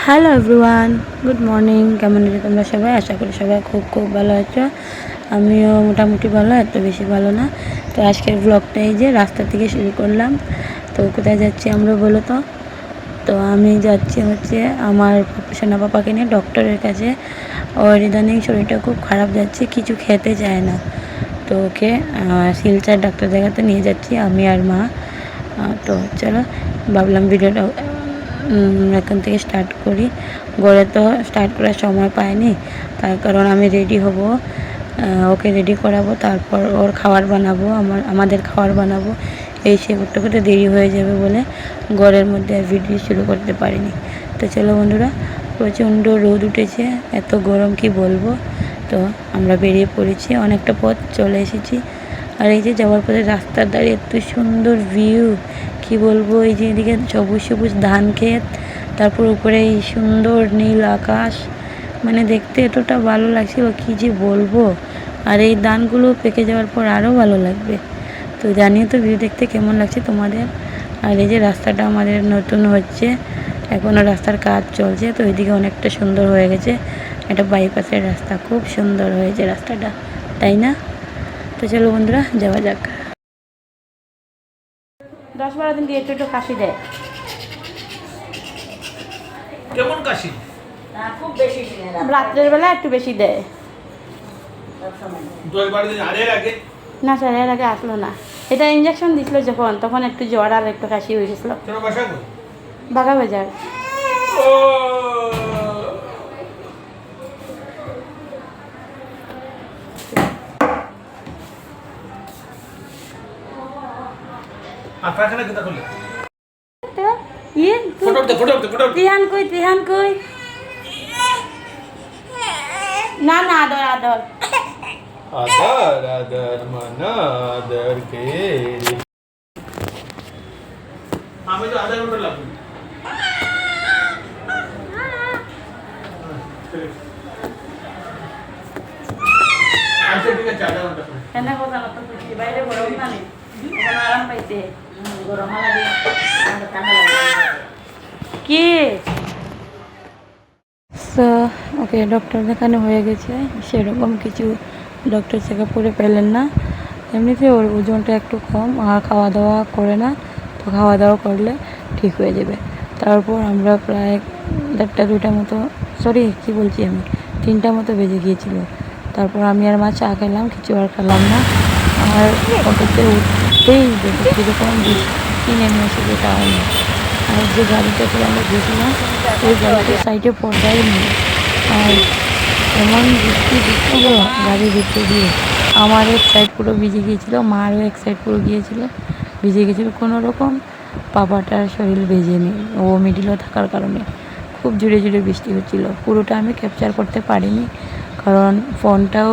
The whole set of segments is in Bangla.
Hello everyone, good morning. কেমন আছো তোমরা সবাই? আশা করি সবাই খুব খুব ভালো আছো। আমিও মোটামুটি ভালো, এত বেশি ভালো না। তো আজকের ব্লগটা এই যে রাস্তা থেকে শুরু করলাম। তো কোথায় যাচ্ছি আমরা বলো তো? তো আমি যাচ্ছি হচ্ছে আমার সোনা পাপাকে নিয়ে ডক্টরের কাছে। ওর ইদানিং শরীরটা খুব খারাপ যাচ্ছে, কিছু খেতে চায় না। তো ওকে শিলচর ডাক্তার দেখাতে নিয়ে যাচ্ছি আমি আর মা। তো চলো, ভাবলাম ভিডিওটা এখন থেকে স্টার্ট করি। ঘরে তো স্টার্ট করার সময় পাইনি, তার কারণ আমি রেডি হব, ওকে রেডি করাবো, তারপর ওর খাবার বানাবো, আমাদের খাবার বানাবো। এই সে করতে করতে দেরি হয়ে যাবে বলে ঘরের মধ্যে আর ভিডিও শুরু করতে পারিনি। তো চলো বন্ধুরা, প্রচণ্ড রোদ উঠেছে, এত গরম কি বলবো। তো আমরা বেরিয়ে পড়েছি, অনেকটা পথ চলে এসেছি। আর এই যে যাওয়ার পথে রাস্তার ধারে এত সুন্দর ভিউ, কি বলবো। এই যে এদিকে সবুজ সবুজ ধান ক্ষেত, তারপর উপরে এই সুন্দর নীল আকাশ, মানে দেখতে এতটা ভালো লাগছিল কি যে বলবো। আর এই ধানগুলো পেকে যাওয়ার পর আরও ভালো লাগবে। তো জানিও তো ভিউ দেখতে কেমন লাগছে তোমাদের। আর এই যে রাস্তাটা আমাদের নতুন হচ্ছে, এখনও রাস্তার কাজ চলছে। তো ওইদিকে অনেকটা সুন্দর হয়ে গেছে, এটা বাইপাসের রাস্তা, খুব সুন্দর হয়েছে রাস্তাটা, তাই না? তো চলো বন্ধুরা, যাওয়া যাক। 10-12 দিন দিয়ে একটু একটু কাশি দেয়। কেমন কাশি? খুব বেশি রাত্রের বেলা একটু বেশি দেয়। 10-12 দিন আগে না স্যার, এর আগে আসলো না। এটা ইঞ্জেকশন দিছিল যখন, তখন একটু জ্বর আর একটু কাশি হয়ে গেছিল। তোর বাসা কই? বাঘা বাজার। ও আপনার কেন করলে? ইয়ে ফটো তিহান কই? না না, আদর আদর। আদর মানা আদর কে আমি তো আধা ঘন্টা লাগবে। আচ্ছা ঠিক আছে, আধা ঘন্টা পরে। এনে কথা না তো বুঝি, বাইরে গরম না নেই, এখন আরাম পাইছে। গরম লাগে, ঠান্ডা লাগে। কি তো ওকে ডক্টর দেখানো হয়ে গেছে, সেরকম কিছু ডক্টর চেক আপ করে পেলেন না। এমনিতে ওর ওজনটা একটু কম, আর খাওয়া দাওয়া করে না, তো খাওয়া দাওয়া করলে ঠিক হয়ে যাবে। তারপর আমরা প্রায় 1:30-2টা মতো, সরি কী বলছি আমি, 3টা মতো বেজে গিয়েছিল। তারপর আমি আর মা চা খেলাম, কিছু আর খেলাম না। আর অটোতে উঠতেই দেখি কীরকম বৃষ্টি নেমে এসেছে, তাও না। আর যে গাড়িটাতে আমরা গেছিলাম, ওই গাড়িটার সাইডে পর্দাই নেই। আর এমন বৃষ্টি দিচ্ছিল গাড়ির ভিতরে দিয়ে, আমার এক সাইড পুরো ভিজে গিয়েছিলো, মারও এক সাইড পুরো ভিজে গিয়েছিলো। কোনো রকম পাপাটার শরীর ভেজেনি, ও মিডিলে থাকার কারণে। খুব জোরে জোরে বৃষ্টি হচ্ছিলো, পুরোটা আমি ক্যাপচার করতে পারিনি, কারণ ফোনটাও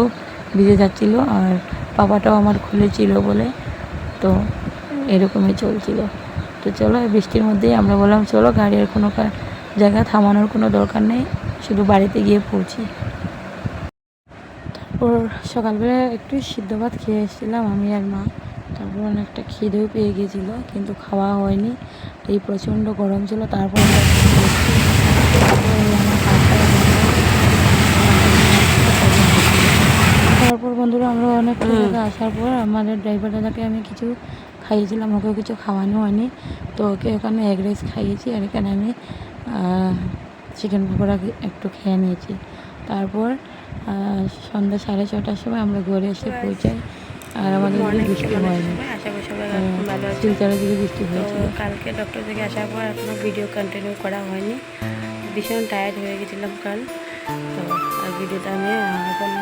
ভিজে যাচ্ছিলো আর পাপাটাও আমার খুলেছিল বলে। তো এরকমই চলছিল। তো চলো, বৃষ্টির মধ্যেই আমরা বললাম চলো, গাড়ির কোনো জায়গা থামানোর কোনো দরকার নেই, শুধু বাড়িতে গিয়ে পৌঁছি। তারপর সকালবেলা একটু সিদ্ধ ভাত খেয়ে এসেছিলাম আমি আর মা। তারপর অনেকটা খিদেও পেয়ে গিয়েছিলো, কিন্তু খাওয়া হয়নি, এই প্রচণ্ড গরম ছিল। তারপর তারপর বন্ধুরা আমরা অনেকটা জায়গা আসার পর আমাদের ড্রাইভার দাদাকে আমি কিছু খাইয়েছিলাম, ওকেও কিছু খাওয়ানো হয়নি। তো ওকে ওখানে এগ রাইস খাইয়েছি, আর এখানে আমি চিকেন পকোড়া একটু খেয়ে নিয়েছি। তারপর সন্ধ্যা 6:30টার সময় আমরা ঘরে এসে পৌঁছাই। আর আমাদের বৃষ্টি হয়নি, শিলচরের দিকে বৃষ্টি হয়েছিল। কালকে ডক্টর থেকে আসার পর এখনও ভিডিও কন্টিনিউ করা হয়নি, ভীষণ টায়ার্ড হয়ে গেছিলাম কাল। তো আর ভিডিওটা আমি এখন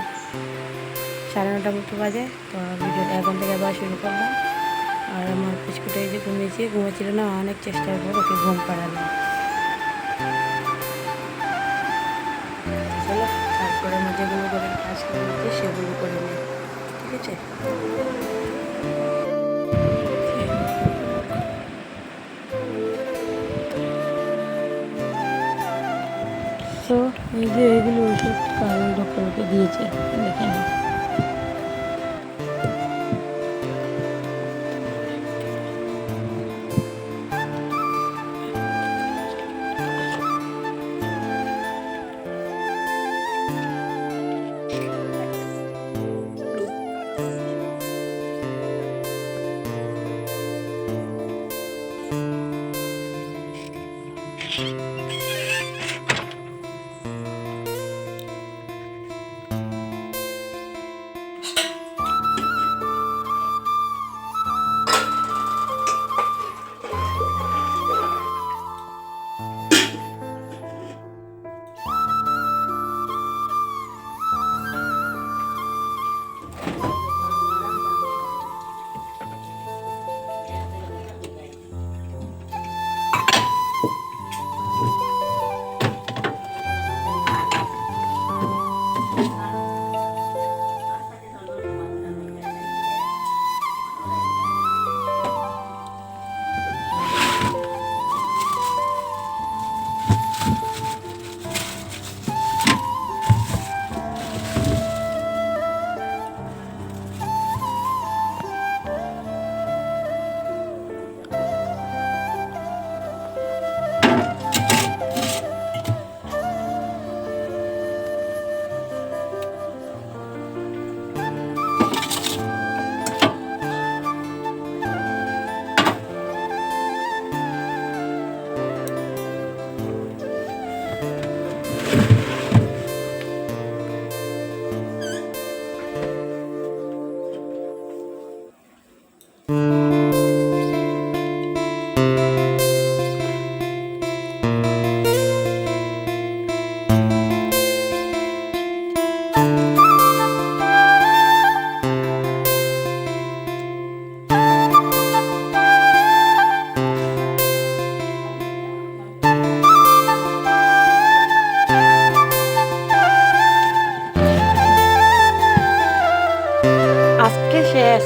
9:30 মতো বাজে। তো ভিডিওটা এখন থেকে আবার শুরু করলাম। আর আমার বিস্কুটে যে ঘুমিয়েছিল না, অনেক চেষ্টার পর ওকে ঘুম পাড়ালাম। চলো, তারপরে আমি যেগুলো করে কাজ করে নিচ্ছি সেগুলো করে নিই, ঠিক আছে? তো এই যে এগুলো ওষুধ কাল ডক্টরকে দিয়েছে, দেখেন।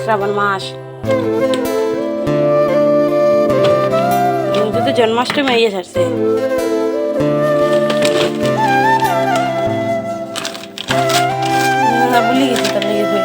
শ্রাবণ মাস তো জন্মাষ্টমী আইয়ে ছাড়ছে না ভুলে গেছি তাহলে ইয়ে হয়ে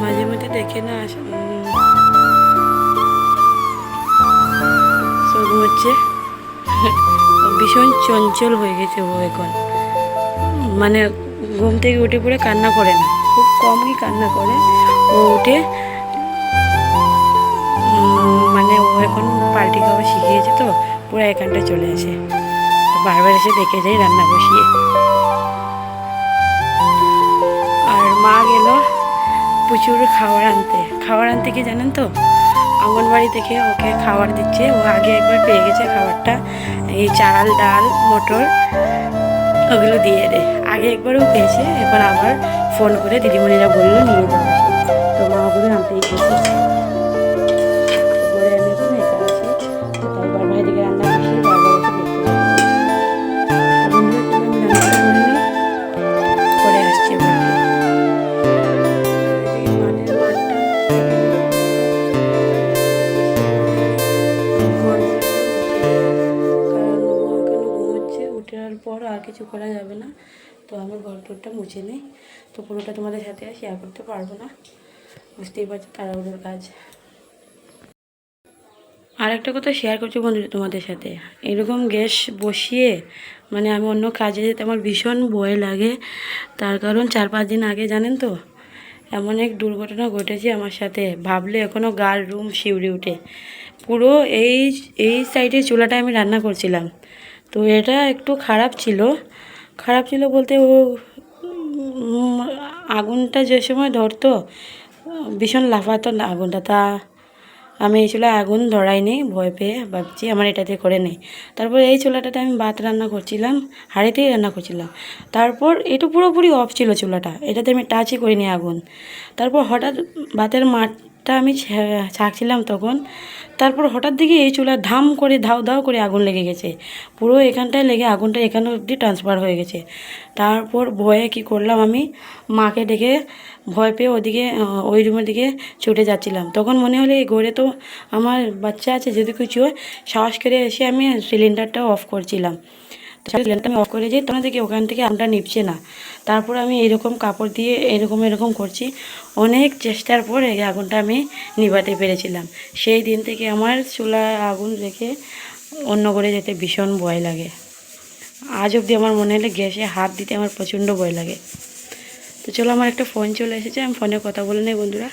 মাঝে মধ্যে দেখে না হচ্ছে ভীষণ চঞ্চল হয়ে গেছে ও এখন মানে ঘুম থেকে উঠে পড়ে কান্না করে না খুব কমই কান্না করে ও উঠে মানে ও এখন পাল্টি খাওয়া শিখিয়েছে তো পুরো এখানটা চলে আসে বারবার এসে দেখে যাই রান্না বসিয়ে আর মা গেল প্রচুর খাবার আনতে কি জানেন তো অঙ্গনবাড়ি থেকে ওকে খাবার দিচ্ছে ও আগে একবার পেয়ে গেছে খাবারটা এই চাল ডাল মটর ওগুলো দিয়ে দে আগে একবারও পেয়েছে এখন আবার ফোন করে দিদিমণিরা বললো নিয়ে যাবে তো মা ওগুলো আনতেই গেছে পরে আমি এখন একা আছি তারপর ভাইদিকে রান্না করছি বারবার এসে দেখতে করে আসছি পর আর কিছু করা যাবে না তো আমি ঘরটা মুছে নিই তো পুরোটা তোমাদের সাথে শেয়ার করতে পারবো না বুঝতেই পারছো তাড়াহুড়োর কাজ আর একটা কথা শেয়ার করছি বন্ধুরা তোমাদের সাথে এরকম গ্যাস বসিয়ে মানে আমি অন্য কাজে যেতে আমার ভীষণ ভয় লাগে তার কারণ 4-5 দিন আগে জানেন তো এমন এক দুর্ঘটনা ঘটেছে আমার সাথে ভাবলে এখনও গার রুম শিউরে উঠে পুরো এই সাইডে চুলাটা আমি রান্না করছিলাম তো এটা একটু খারাপ ছিল বলতে ও আগুনটা যে সময় ধরতো ভীষণ লাফাতো আগুনটা তা আমি এই চুলায় আগুন ধরাইনি ভয় পেয়ে ভাবছি আমার এটাতে করে নেই তারপর এই চুলাটাতে আমি ভাত রান্না করছিলাম হাঁড়িতেই রান্না করছিলাম তারপর এটা পুরোপুরি অফ ছিল চুলাটা এটাতে আমি টাচই করিনি আগুন তারপর হঠাৎ ভাতের মাঠটা আমি ছাঁকছিলাম তখন তারপর হঠাৎ দেখি এই চুলা ধাম করে ধাও করে আগুন লেগে গেছে পুরো এখানটায় লেগে আগুনটা এখানে অবধি ট্রান্সফার হয়ে গেছে তারপর ভয়ে কি করলাম আমি মাকে ডেকে ভয় পেয়ে ওই রুমের দিকে ছুটে যাচ্ছিলাম তখন মনে হলো এই ঘরে তো আমার বাচ্চা আছে যদি কিছু হয় সাহস করে এসে আমি সিলিন্ডারটা অফ করছিলাম সিলিন্ডারটা আমি অফ করে যাই তখন দেখি ওখান থেকে আগুনটা নিভছে না তারপর আমি এরকম কাপড় দিয়ে এরকম করছি অনেক চেষ্টার পর এই আগুনটা আমি নিভাতে পেরেছিলাম সেই দিন থেকে আমার চুলায় আগুন রেখে অন্য ঘরে যেতে ভীষণ ভয় লাগে আজ অবধি আমার মনে হলে গ্যাসে হাত দিতে আমার প্রচণ্ড ভয় লাগে তো চলো আমার একটা ফোন চলে এসেছে আমি ফোনে কথা বলে নেই বন্ধুরা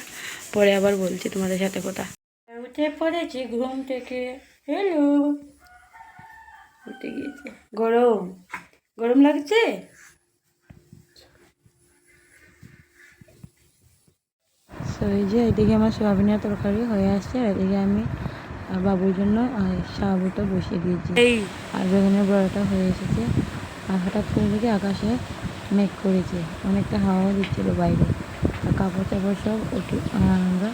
পরে আবার বলছি তোমাদের সাথে কথা উঠে পড়েছি ঘুম থেকে হ্যালো উঠে গিয়েছে গরম লাগছে তো এই যে এদিকে আমার সোয়াবিনের তরকারি হয়ে আসছে আর এদিকে আমি বাবুর জন্য সাবুটা বসিয়ে দিয়েছি আর বেগুনের বড়াটা হয়ে এসেছে আর হঠাৎ করে দেখি আকাশে মেঘ করেছে অনেকটা হাওয়াও দিচ্ছিল বাইরে আর কাপড় চাপড় সব আমরা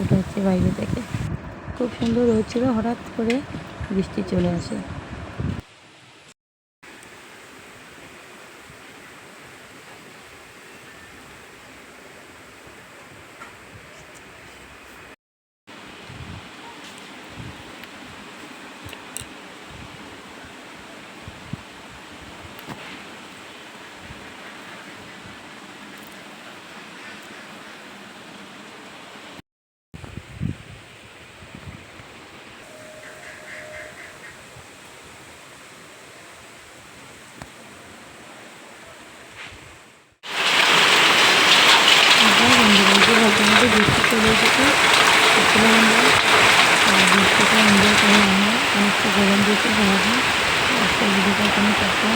উঠাচ্ছি বাইরে থেকে খুব সুন্দর রোদ ছিল হঠাৎ করে বৃষ্টি চলে আসে বৃষ্টি চলে এসেছে বৃষ্টিটা এনজয় করে আমরা অনেকটা গরম দেখে ভালো আজকের ভিডিওটা এখানে শেষ করলাম।